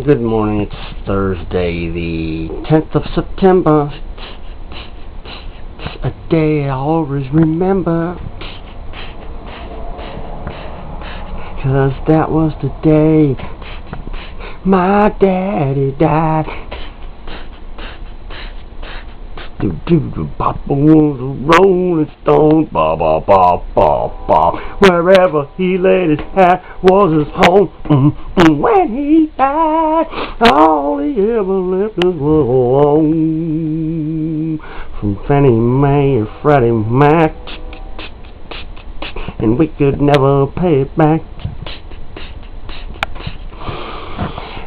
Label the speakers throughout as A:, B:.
A: Good morning, it's Thursday, the 10th of September. A day I always remember, 'cause that was the day my daddy died. Papa was a rolling stone, ba ba ba ba ba. Wherever he laid his hat was his home. When he died, all he ever left us was alone. From Fannie Mae and Freddie Mac, and we could never pay it back.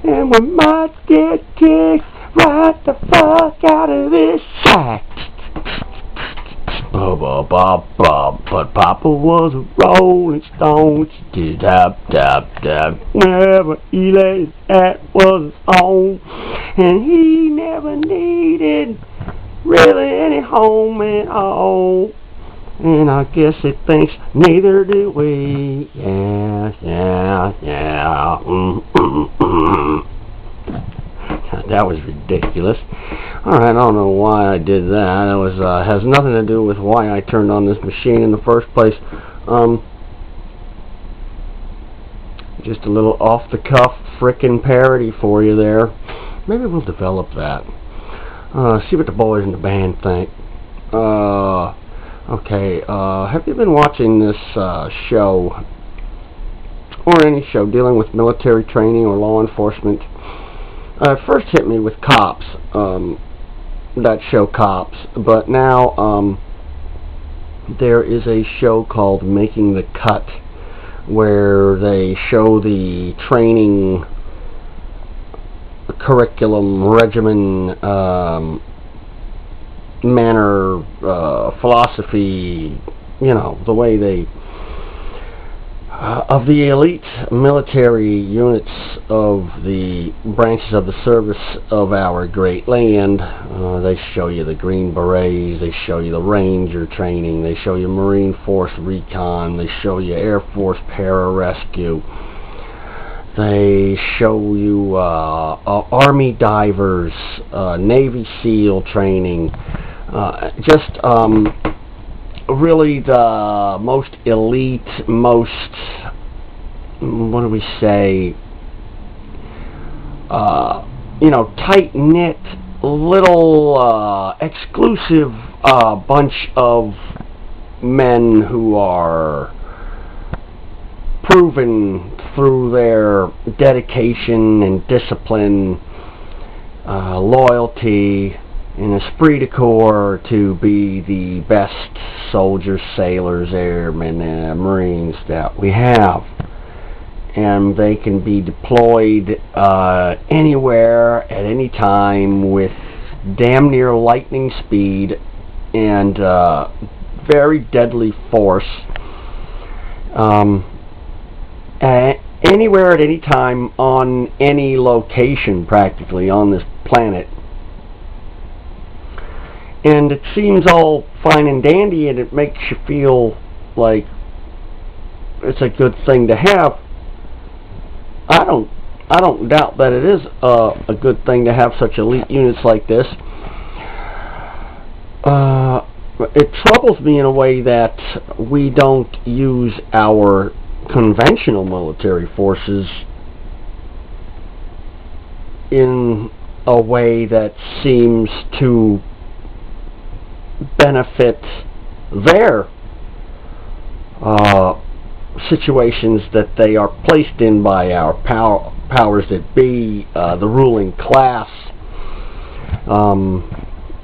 A: And we might get kicked right the fuck out of this sack. But Papa was a rolling stone. Tap tap tap. Wherever he laid his hat was his home, and he never needed really any home at all. And I guess it thinks neither do we. Yeah. That was ridiculous. Alright, I don't know why I did that. That was has nothing to do with why I turned on this machine in the first place. Just a little off-the-cuff frickin' parody for you there. Maybe we'll develop that. See what the boys in the band think. Okay, have you been watching this show, or any show dealing with military training or law enforcement? It first hit me with Cops, that show Cops, but now there is a show called Making the Cut, where they show the training curriculum, regimen, manner, philosophy, the way they of the elite military units of the branches of the service of our great land. They show you the Green Berets, they show you the Ranger training, they show you Marine Force Recon, they show you Air Force Pararescue, they show you Army divers, Navy SEAL training, really the most elite, most, what do we say, tight-knit, little, exclusive bunch of men who are proven through their dedication and discipline, loyalty, and esprit de corps to be the best soldiers, sailors, airmen, and Marines that we have. And they can be deployed anywhere, at any time, with damn near lightning speed and very deadly force. Anywhere at any time, on any location, practically, on this planet. And it seems all fine and dandy, and it makes you feel like it's a good thing to have. I don't doubt that it is a good thing to have such elite units like this. It troubles me in a way that we don't use our conventional military forces in a way that seems to benefit their situations that they are placed in by our powers that be, the ruling class,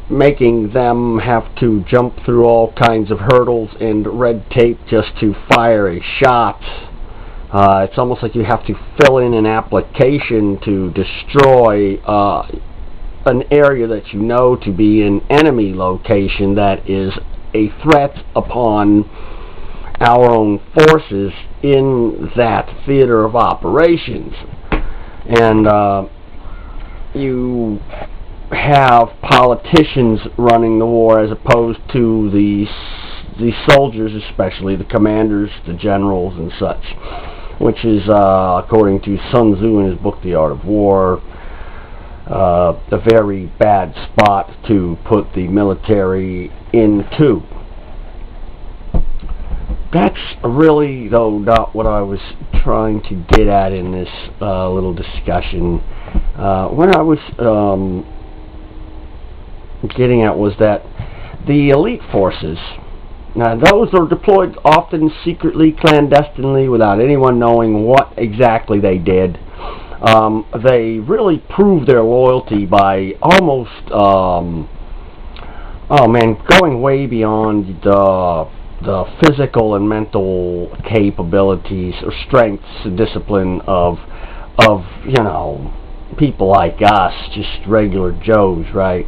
A: making them have to jump through all kinds of hurdles and red tape just to fire a shot. It's almost like you have to fill in an application to destroy an area that you know to be an enemy location that is a threat upon our own forces in that theater of operations. And you have politicians running the war as opposed to the soldiers, especially the commanders, the generals and such. which is, according to Sun Tzu in his book The Art of War, a very bad spot to put the military into. That's really, though, not what I was trying to get at in this little discussion. What I was getting at was that the elite forces, now those are deployed often secretly, clandestinely, without anyone knowing what exactly they did. They really prove their loyalty by almost, going way beyond the physical and mental capabilities or strengths and discipline of people like us, just regular Joes, right?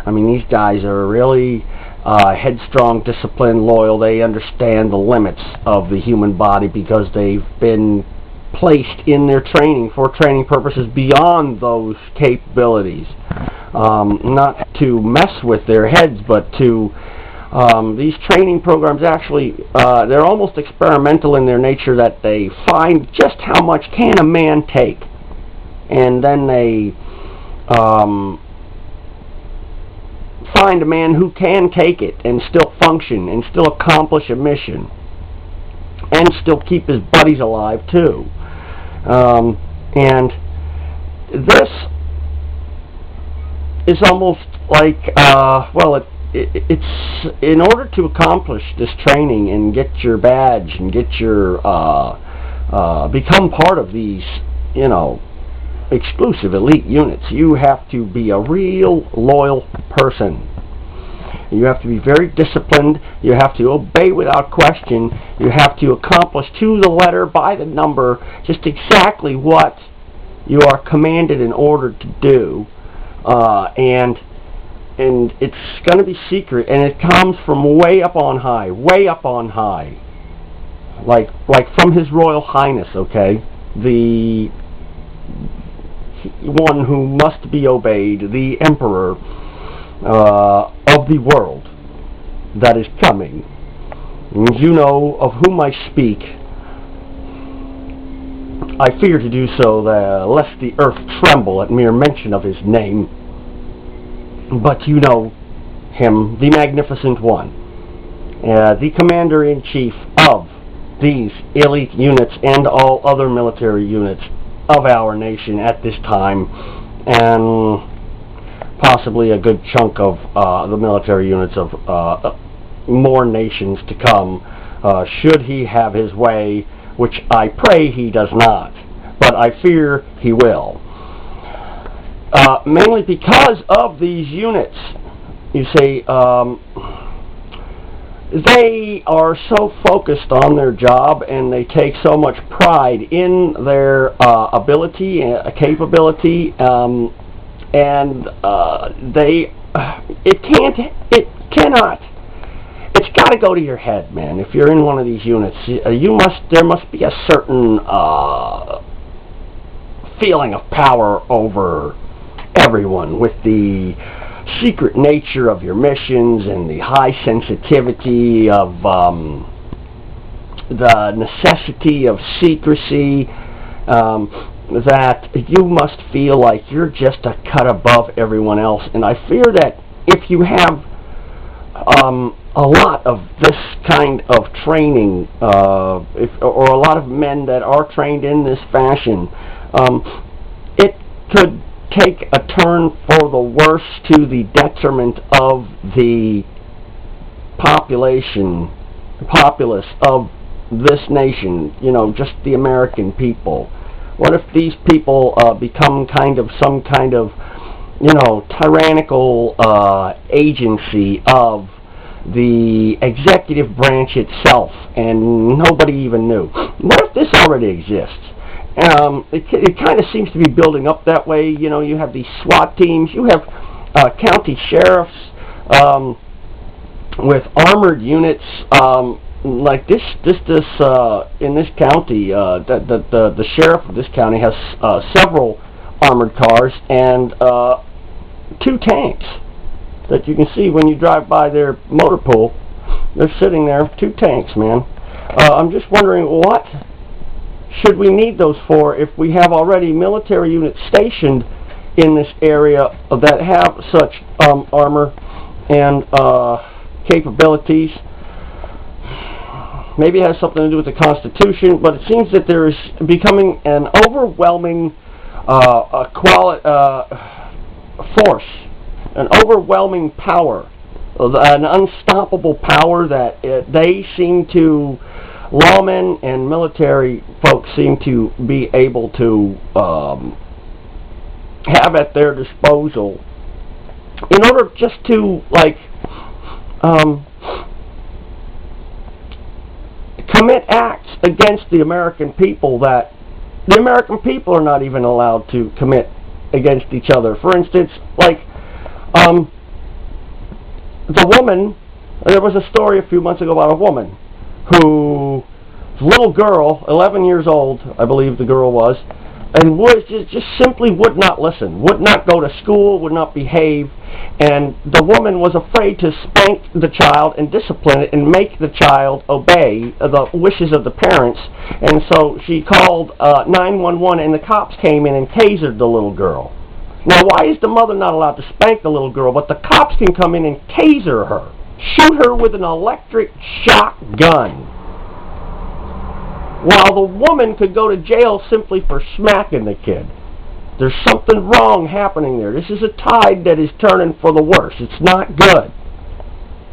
A: I mean, these guys are really headstrong, disciplined, loyal. They understand the limits of the human body because they've been placed in their training for training purposes beyond those capabilities. Not to mess with their heads, but to these training programs actually, they're almost experimental in their nature, that they find just how much can a man take, and then they find a man who can take it and still function and still accomplish a mission and still keep his buddies alive too. And this is almost like, it's in order to accomplish this training and get your badge and get your become part of these, exclusive elite units, you have to be a real loyal person. You have to be very disciplined. You have to obey without question. You have to accomplish to the letter, by the number, just exactly what you are commanded and ordered to do. And it's going to be secret, and it comes from way up on high, like from His Royal Highness, okay, the one who must be obeyed, the Emperor of the world that is coming. And you know of whom I speak. I fear to do so, lest the earth tremble at mere mention of his name. But you know him, the Magnificent One, the Commander-in-Chief of these elite units and all other military units of our nation at this time, and possibly a good chunk of the military units of more nations to come, should he have his way, which I pray he does not, but I fear he will. Mainly because of these units, you see, they are so focused on their job, and they take so much pride in their ability and capability, and it's got to go to your head, man. If you're in one of these units, there must be a certain feeling of power over everyone, with the secret nature of your missions and the high sensitivity of the necessity of secrecy, that you must feel like you're just a cut above everyone else. And I fear that if you have a lot of this kind of training, or a lot of men that are trained in this fashion, it could take a turn for the worse, to the detriment of the populace of this nation, just the American people. What if these people become some kind of tyrannical agency of the executive branch itself, and nobody even knew? What if this already exists? It kind of seems to be building up that way. You have these SWAT teams, you have county sheriffs with armored units, like this in this county. The sheriff of this county has several armored cars and 2 tanks that you can see when you drive by their motor pool. They're sitting there, 2 tanks, man. I'm just wondering, what should we need those for if we have already military units stationed in this area that have such armor and capabilities? Maybe it has something to do with the Constitution, but it seems that there is becoming an overwhelming force, an overwhelming power, an unstoppable power that they seem to, lawmen and military folks seem to be able to have at their disposal in order just to, like, commit acts against the American people that the American people are not even allowed to commit against each other. For instance, like, the woman, there was a story a few months ago about a woman who, little girl, 11 years old, I believe the girl was, and was just simply would not listen, would not go to school, would not behave, and the woman was afraid to spank the child and discipline it and make the child obey the wishes of the parents, and so she called 911, and the cops came in and tasered the little girl. Now, why is the mother not allowed to spank the little girl, but the cops can come in and taser her, shoot her with an electric shock gun, while the woman could go to jail simply for smacking the kid? There's something wrong happening there. This is a tide that is turning for the worse. It's not good.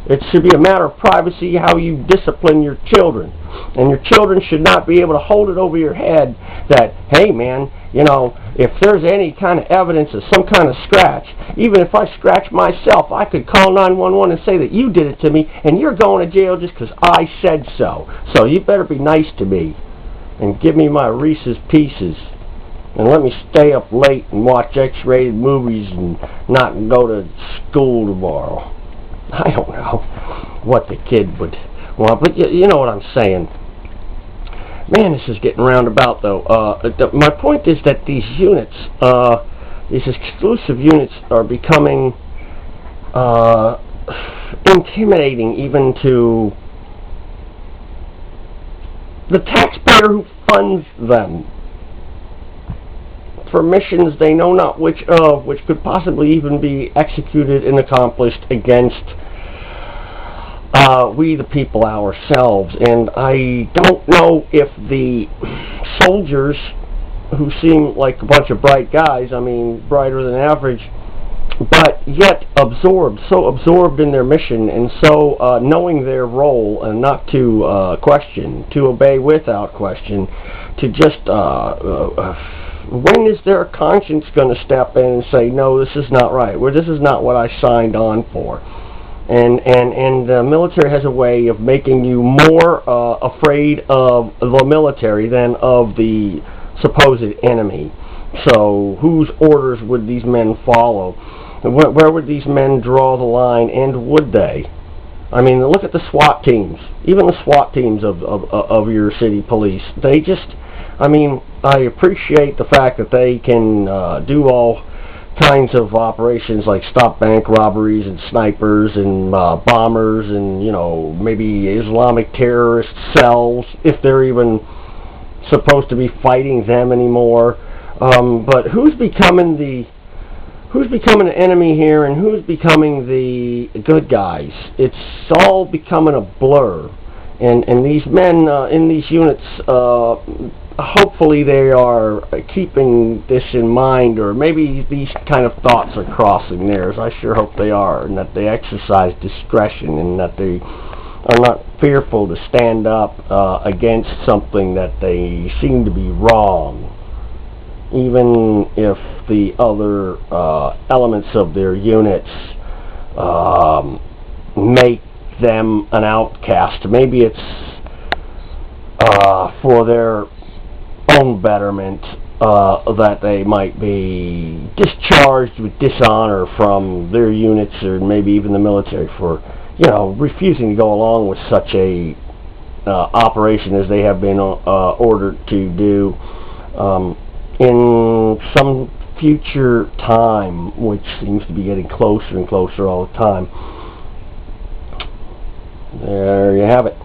A: It should be a matter of privacy how you discipline your children. And your children should not be able to hold it over your head that, hey man, you know, if there's any kind of evidence of some kind of scratch, even if I scratch myself, I could call 911 and say that you did it to me, and you're going to jail just because I said so. So you better be nice to me and give me my Reese's Pieces and let me stay up late and watch X-rated movies and not go to school tomorrow. I don't know what the kid would want, but you know what I'm saying. Man, this is getting roundabout, though. My point is that these units, these exclusive units, are becoming intimidating even to the taxpayer who funds them for missions they know not which of, which could possibly even be executed and accomplished against we the people ourselves. And I don't know if the soldiers, who seem like a bunch of bright guys, I mean brighter than average, but yet so absorbed in their mission and so knowing their role and not to question, to obey without question, to just when is their conscience going to step in and say, no, this is not right, or this is not what I signed on for? And the military has a way of making you more afraid of the military than of the supposed enemy. So whose orders would these men follow? Where would these men draw the line, and would they? I mean, look at the SWAT teams. Even the SWAT teams of your city police. They just, I mean, I appreciate the fact that they can do all kinds of operations like stop bank robberies and snipers and bombers and, you know, maybe Islamic terrorist cells, if they're even supposed to be fighting them anymore. But who's becoming the enemy here, and who's becoming the good guys? It's all becoming a blur. And these men in these units, hopefully they are keeping this in mind, or maybe these kind of thoughts are crossing theirs. I sure hope they are, and that they exercise discretion, and that they are not fearful to stand up against something that they seem to be wrong, even if the other elements of their units make them an outcast. Maybe it's for their own betterment that they might be discharged with dishonor from their units, or maybe even the military, for, you know, refusing to go along with such a operation as they have been ordered to do in some future time, which seems to be getting closer and closer all the time. There you have it.